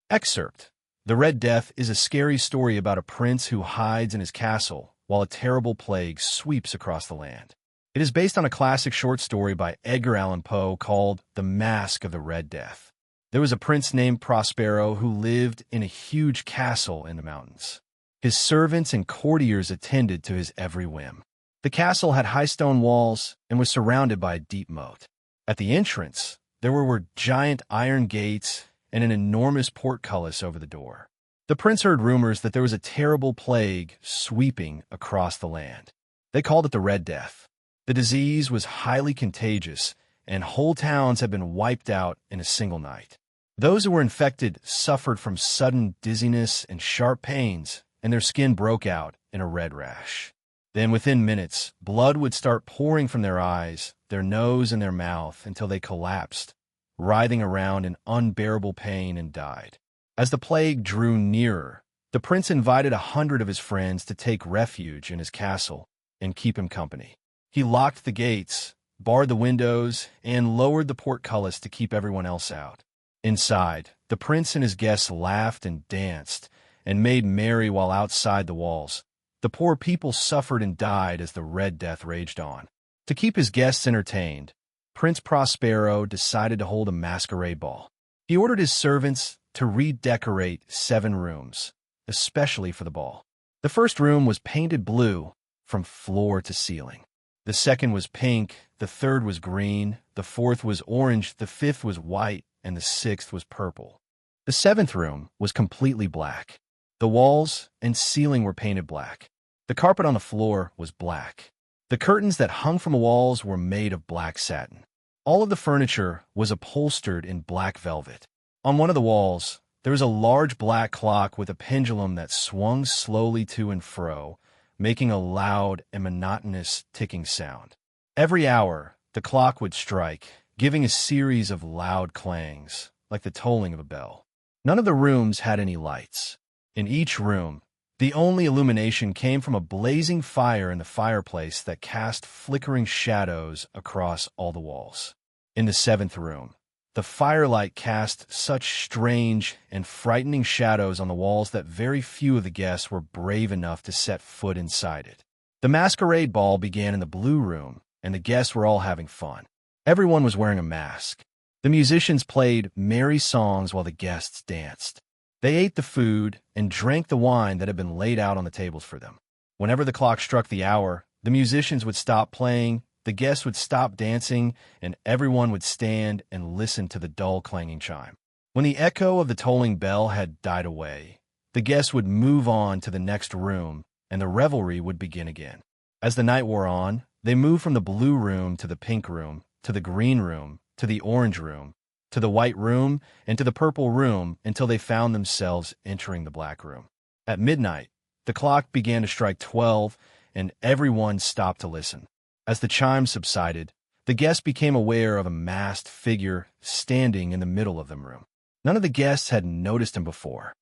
Excerpt. The Red Death is a scary story about a prince who hides in his castle while a terrible plague sweeps across the land. It is based on a classic short story by Edgar Allan Poe called The Mask of the Red Death. There was a prince named Prospero who lived in a huge castle in the mountains. His servants and courtiers attended to his every whim. The castle had high stone walls and was surrounded by a deep moat. At the entrance, there were giant iron gates and an enormous portcullis over the door. The prince heard rumors that there was a terrible plague sweeping across the land. They called it the Red Death. The disease was highly contagious, and whole towns had been wiped out in a single night. Those who were infected suffered from sudden dizziness and sharp pains, and their skin broke out in a red rash. Then within minutes, blood would start pouring from their eyes, their nose, and their mouth until they collapsed, writhing around in unbearable pain, and died. As the plague drew nearer, the prince invited 100 of his friends to take refuge in his castle and keep him company. He locked the gates, barred the windows, and lowered the portcullis to keep everyone else out. Inside, the prince and his guests laughed and danced and made merry while outside the walls. The poor people suffered and died as the Red Death raged on. To keep his guests entertained, Prince Prospero decided to hold a masquerade ball. He ordered his servants to redecorate 7 rooms, especially for the ball. The first room was painted blue from floor to ceiling. The second was pink, the third was green, the fourth was orange, the fifth was white, and the sixth was purple. The 7th room was completely black. The walls and ceiling were painted black. The carpet on the floor was black. The curtains that hung from the walls were made of black satin. All of the furniture was upholstered in black velvet. On one of the walls, there was a large black clock with a pendulum that swung slowly to and fro, making a loud and monotonous ticking sound. Every hour, the clock would strike, giving a series of loud clangs, like the tolling of a bell. None of the rooms had any lights. In each room, the only illumination came from a blazing fire in the fireplace that cast flickering shadows across all the walls. In the 7th room, the firelight cast such strange and frightening shadows on the walls that very few of the guests were brave enough to set foot inside it. The masquerade ball began in the blue room, and the guests were all having fun. Everyone was wearing a mask. The musicians played merry songs while the guests danced. They ate the food and drank the wine that had been laid out on the tables for them. Whenever the clock struck the hour, the musicians would stop playing, the guests would stop dancing, and everyone would stand and listen to the dull clanging chime. When the echo of the tolling bell had died away, the guests would move on to the next room, and the revelry would begin again. As the night wore on, they moved from the blue room to the pink room, to the green room, to the orange room, to the white room, and to the purple room until they found themselves entering the black room. At midnight, the clock began to strike 12, and everyone stopped to listen. As the chimes subsided, the guests became aware of a masked figure standing in the middle of the room. None of the guests had noticed him before.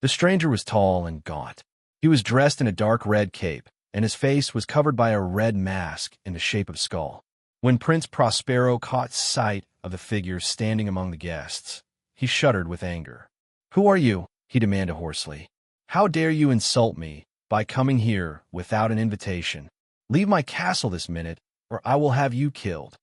The stranger was tall and gaunt. He was dressed in a dark red cape, and his face was covered by a red mask in the shape of a skull. When Prince Prospero caught sight of the figure standing among the guests, he shuddered with anger. "Who are you?" he demanded hoarsely. "How dare you insult me by coming here without an invitation? Leave my castle this minute, or I will have you killed."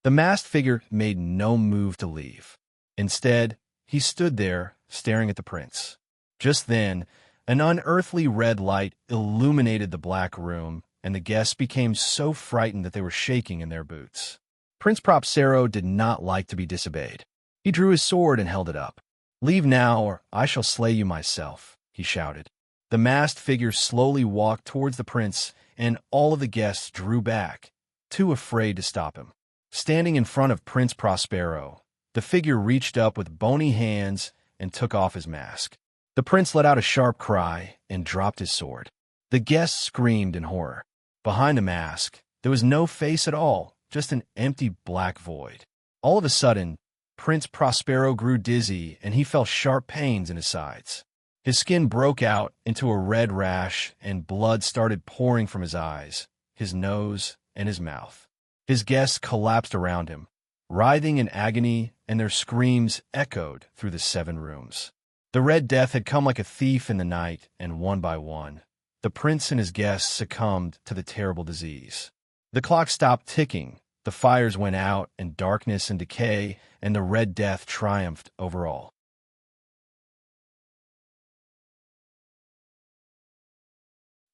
The masked figure made no move to leave. Instead, he stood there, staring at the prince. Just then, an unearthly red light illuminated the black room, and the guests became so frightened that they were shaking in their boots. Prince Prospero did not like to be disobeyed. He drew his sword and held it up. "Leave now, or I shall slay you myself," he shouted. The masked figure slowly walked towards the prince, and all of the guests drew back, too afraid to stop him. Standing in front of Prince Prospero, the figure reached up with bony hands and took off his mask. The prince let out a sharp cry and dropped his sword. The guests screamed in horror. Behind the mask, there was no face at all, just an empty black void. All of a sudden, Prince Prospero grew dizzy and he felt sharp pains in his sides. His skin broke out into a red rash and blood started pouring from his eyes, his nose, and his mouth. His guests collapsed around him, writhing in agony, and their screams echoed through the 7 rooms. The Red Death had come like a thief in the night, and one by one, the prince and his guests succumbed to the terrible disease. The clock stopped ticking, the fires went out, and darkness and decay, and the Red Death triumphed over all.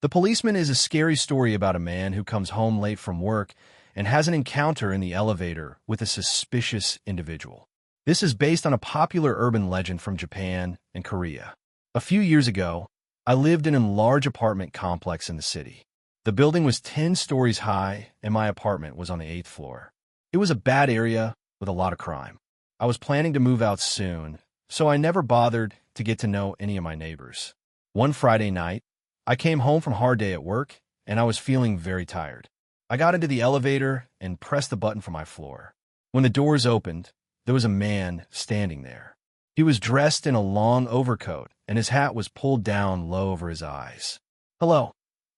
The Policeman is a scary story about a man who comes home late from work and has an encounter in the elevator with a suspicious individual. This is based on a popular urban legend from Japan and Korea. A few years ago, I lived in a large apartment complex in the city. The building was 10 stories high, and my apartment was on the 8th floor. It was a bad area with a lot of crime. I was planning to move out soon, so I never bothered to get to know any of my neighbors. One Friday night, I came home from a hard day at work, and I was feeling very tired. I got into the elevator and pressed the button for my floor. When the doors opened, there was a man standing there. He was dressed in a long overcoat, and his hat was pulled down low over his eyes. "Hello,"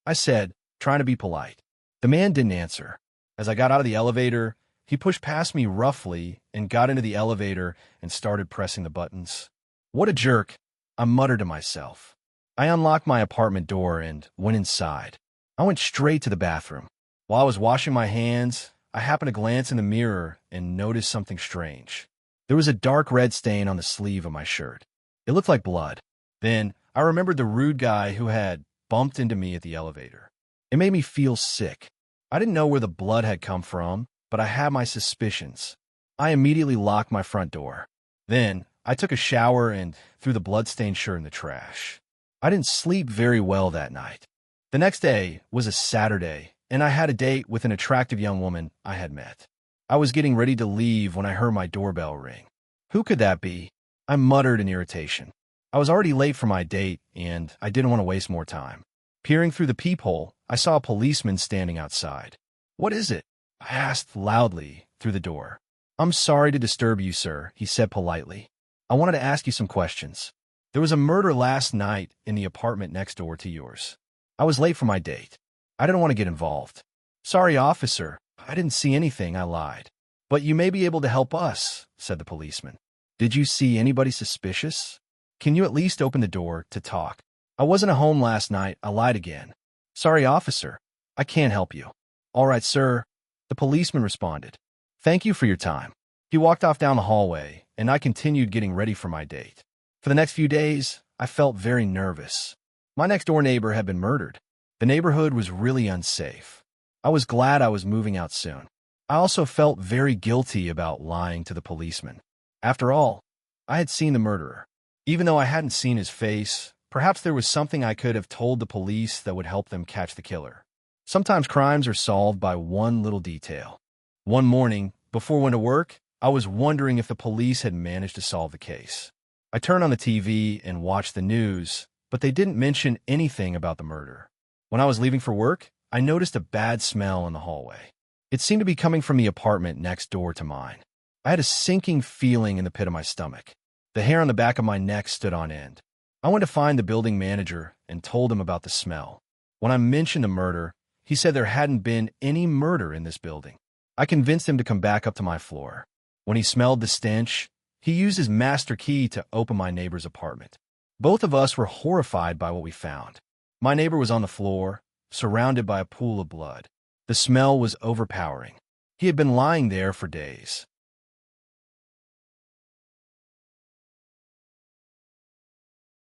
I said, trying to be polite. The man didn't answer. As I got out of the elevator, he pushed past me roughly and got into the elevator and started pressing the buttons. "What a jerk," I muttered to myself. I unlocked my apartment door and went inside. I went straight to the bathroom. While I was washing my hands, I happened to glance in the mirror and noticed something strange. There was a dark red stain on the sleeve of my shirt. It looked like blood. Then I remembered the rude guy who had bumped into me at the elevator. It made me feel sick. I didn't know where the blood had come from, but I had my suspicions. I immediately locked my front door. Then I took a shower and threw the bloodstained shirt in the trash. I didn't sleep very well that night. The next day was a Saturday, and I had a date with an attractive young woman I had met. I was getting ready to leave when I heard my doorbell ring. Who could that be? I muttered in irritation. I was already late for my date, and I didn't want to waste more time. Peering through the peephole, I saw a policeman standing outside. "What is it?" I asked loudly through the door. "I'm sorry to disturb you, sir," he said politely. "I wanted to ask you some questions. There was a murder last night in the apartment next door to yours. I was late for my date. I didn't want to get involved." "Sorry, officer. I didn't see anything," I lied. "But you may be able to help us," said the policeman. "Did you see anybody suspicious? Can you at least open the door to talk?" "I wasn't at home last night," I lied again. "Sorry, officer. I can't help you." "All right, sir," the policeman responded. "Thank you for your time." He walked off down the hallway, and I continued getting ready for my date. For the next few days, I felt very nervous. My next-door neighbor had been murdered. The neighborhood was really unsafe. I was glad I was moving out soon. I also felt very guilty about lying to the policeman. After all, I had seen the murderer. Even though I hadn't seen his face, perhaps there was something I could have told the police that would help them catch the killer. Sometimes crimes are solved by one little detail. One morning, before I went to work, I was wondering if the police had managed to solve the case. I turned on the TV and watched the news, but they didn't mention anything about the murder. When I was leaving for work, I noticed a bad smell in the hallway. It seemed to be coming from the apartment next door to mine. I had a sinking feeling in the pit of my stomach. The hair on the back of my neck stood on end. I went to find the building manager and told him about the smell. When I mentioned the murder, he said there hadn't been any murder in this building. I convinced him to come back up to my floor. When he smelled the stench, he used his master key to open my neighbor's apartment. Both of us were horrified by what we found. My neighbor was on the floor, surrounded by a pool of blood. The smell was overpowering. He had been lying there for days.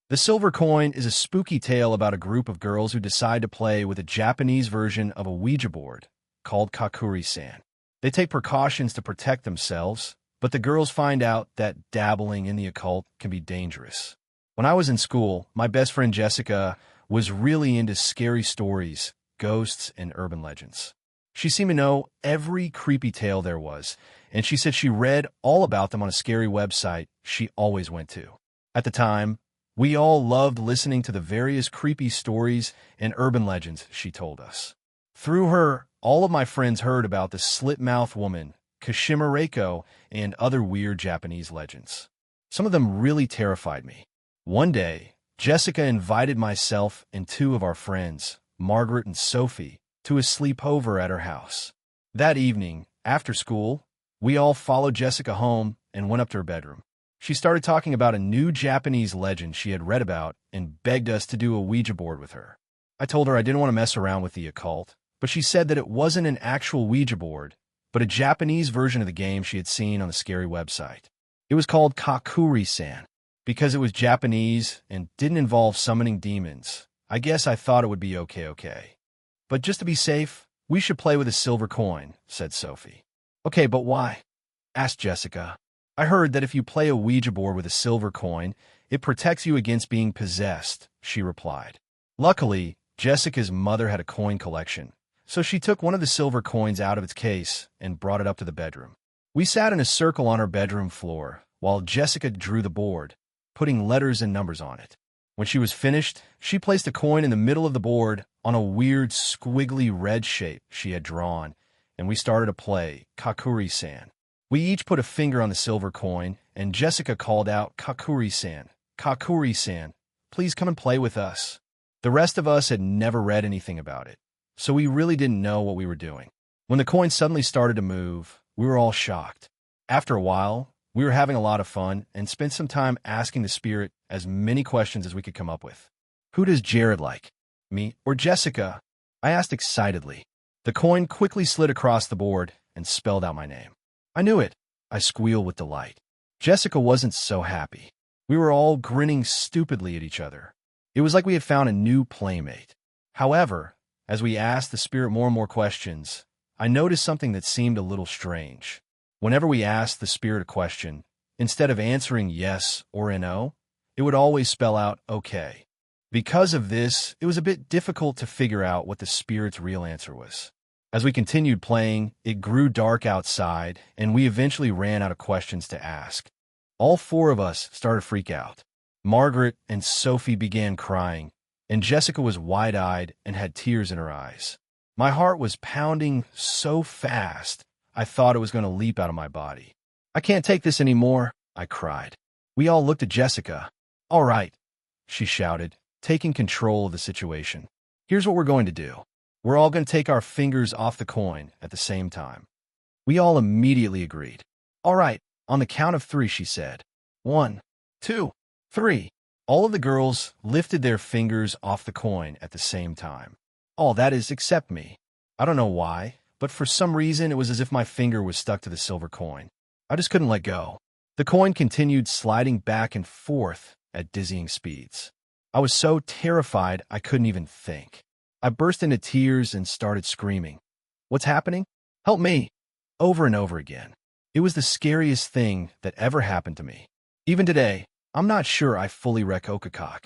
The Silver Coin is a spooky tale about a group of girls who decide to play with a Japanese version of a Ouija board called Kakuri-san. They take precautions to protect themselves, but the girls find out that dabbling in the occult can be dangerous. When I was in school, my best friend Jessica was really into scary stories, ghosts, and urban legends. She seemed to know every creepy tale there was, and she said she read all about them on a scary website she always went to. At the time, we all loved listening to the various creepy stories and urban legends she told us. Through her, all of my friends heard about the slit-mouthed woman, Kashima Reiko, and other weird Japanese legends. Some of them really terrified me. One day, Jessica invited myself and two of our friends, Margaret and Sophie, to a sleepover at her house. That evening, after school, we all followed Jessica home and went up to her bedroom. She started talking about a new Japanese legend she had read about and begged us to do a Ouija board with her. I told her I didn't want to mess around with the occult, but she said that it wasn't an actual Ouija board, but a Japanese version of the game she had seen on the scary website. It was called Kakuri-san. Because it was Japanese and didn't involve summoning demons, I guess I thought it would be okay. But just to be safe, we should play with a silver coin, said Sophie. Okay, but why? Asked Jessica. I heard that if you play a Ouija board with a silver coin, it protects you against being possessed, she replied. Luckily, Jessica's mother had a coin collection, so she took one of the silver coins out of its case and brought it up to the bedroom. We sat in a circle on our bedroom floor while Jessica drew the board, putting letters and numbers on it. When she was finished, she placed a coin in the middle of the board on a weird squiggly red shape she had drawn, and we started to play Kakuri-san. We each put a finger on the silver coin, and Jessica called out, Kakuri-san, Kakuri-san, please come and play with us. The rest of us had never read anything about it, so we really didn't know what we were doing. When the coin suddenly started to move, we were all shocked. After a while, we were having a lot of fun and spent some time asking the spirit as many questions as we could come up with. Who does Jared like? Me or Jessica? I asked excitedly. The coin quickly slid across the board and spelled out my name. I knew it. I squealed with delight. Jessica wasn't so happy. We were all grinning stupidly at each other. It was like we had found a new playmate. However, as we asked the spirit more and more questions, I noticed something that seemed a little strange. Whenever we asked the spirit a question, instead of answering yes or no, it would always spell out okay. Because of this, it was a bit difficult to figure out what the spirit's real answer was. As we continued playing, it grew dark outside, and we eventually ran out of questions to ask. All four of us started to freak out. Margaret and Sophie began crying, and Jessica was wide-eyed and had tears in her eyes. My heart was pounding so fast, I thought it was going to leap out of my body. I can't take this anymore, I cried. We all looked at Jessica. All right, she shouted, taking control of the situation. Here's what we're going to do. We're all going to take our fingers off the coin at the same time. We all immediately agreed. All right, on the count of 3, she said. 1, 2, 3. All of the girls lifted their fingers off the coin at the same time. All that is, except me. I don't know why, but for some reason it was as if my finger was stuck to the silver coin. I just couldn't let go. The coin continued sliding back and forth at dizzying speeds. I was so terrified I couldn't even think. I burst into tears and started screaming. What's happening? Help me! Over and over again. It was the scariest thing that ever happened to me. Even today, I'm not sure I fully rec Okakok.